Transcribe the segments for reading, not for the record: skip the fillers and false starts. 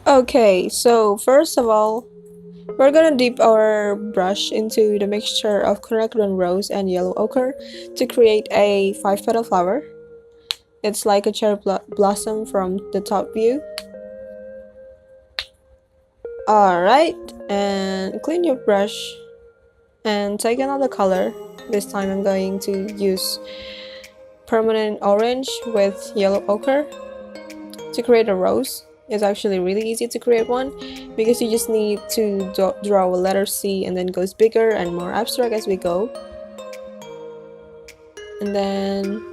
Okay, so first of all, we're gonna dip our brush into the mixture of quinacridone rose and yellow ochre to create a 5-petal flower. It's like a cherry blossom from the top view. Alright, and clean your brush and take another color. This time I'm going to use permanent orange with yellow ochre to create a rose. It's actually really easy to create one because you just need to draw a letter C and then goes bigger and more abstract as we go. And then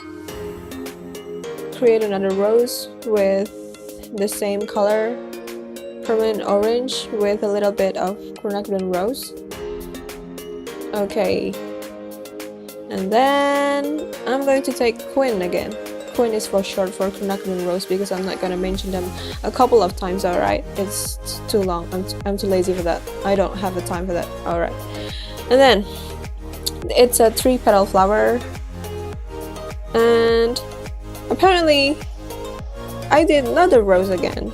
create another rose with the same color, permanent orange with a little bit of quinacridone rose. Okay, and then I'm going to take quin again. Quin is for short for quinacridone rose because I'm not gonna mention them a couple of times. Alright, it's too long. I'm too lazy for that. I don't have the time for that. Alright, and then it's a 3-petal flower, and apparently I did another rose again.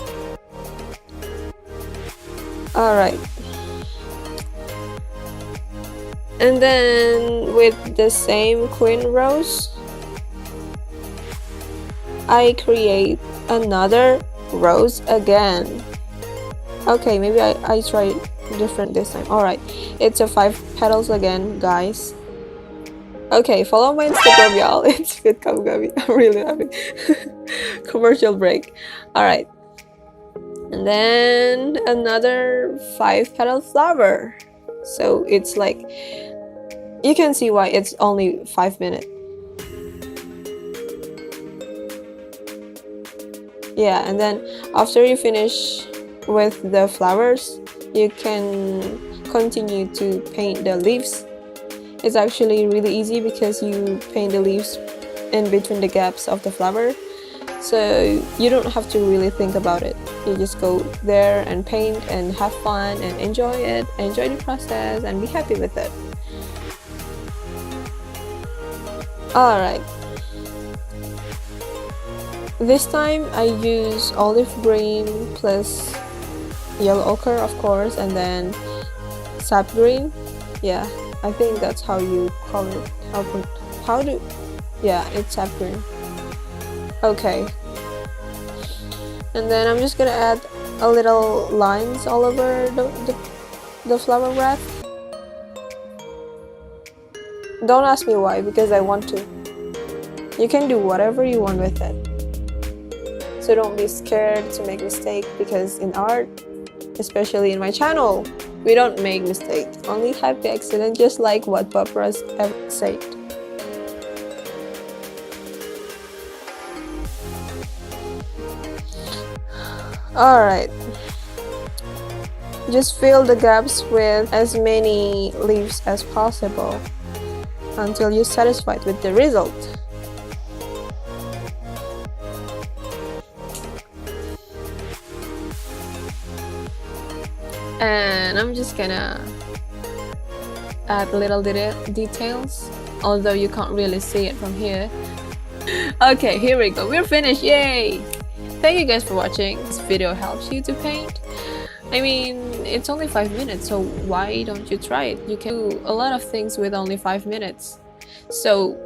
Alright, and then with the same quin rose I create another rose again. Okay, maybe I try different this time. Alright, it's a 5 petals again, guys. Okay, follow my Instagram, y'all. It's Fit Kamgami. I'm really laughing. Commercial break. Alright, and then another 5-petal flower. So it's like, you can see why it's only 5 minutes. Yeah, and then after you finish with the flowers, you can continue to paint the leaves. It's actually really easy because you paint the leaves in between the gaps of the flower, so you don't have to really think about it. You just go there and paint and have fun and enjoy it, enjoy the process and be happy with it. Alright, this time I use olive green plus yellow ochre, of course, and then sap green. Yeah, I think that's how you call it. Yeah, it's sap green. Okay, and then I'm just gonna add a little lines all over the flower wreath. Don't ask me why, because I want to. You can do whatever you want with it. So don't be scared to make mistakes, because in art, especially in my channel, we don't make mistakes, only happy accident, just like what Papa's ever said. Alright, just fill the gaps with as many leaves as possible until you're satisfied with the result. And I'm just gonna add little details, although you can't really see it from here. Okay, here we go, we're finished, yay! Thank you guys for watching. This video helps you to paint. I mean, it's only 5 minutes, so why don't you try it? You can do a lot of things with only 5 minutes. So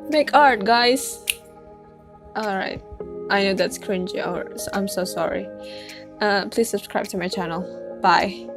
make art, guys. Alright, I know that's cringy, or I'm so sorry. Please subscribe to my channel. Bye.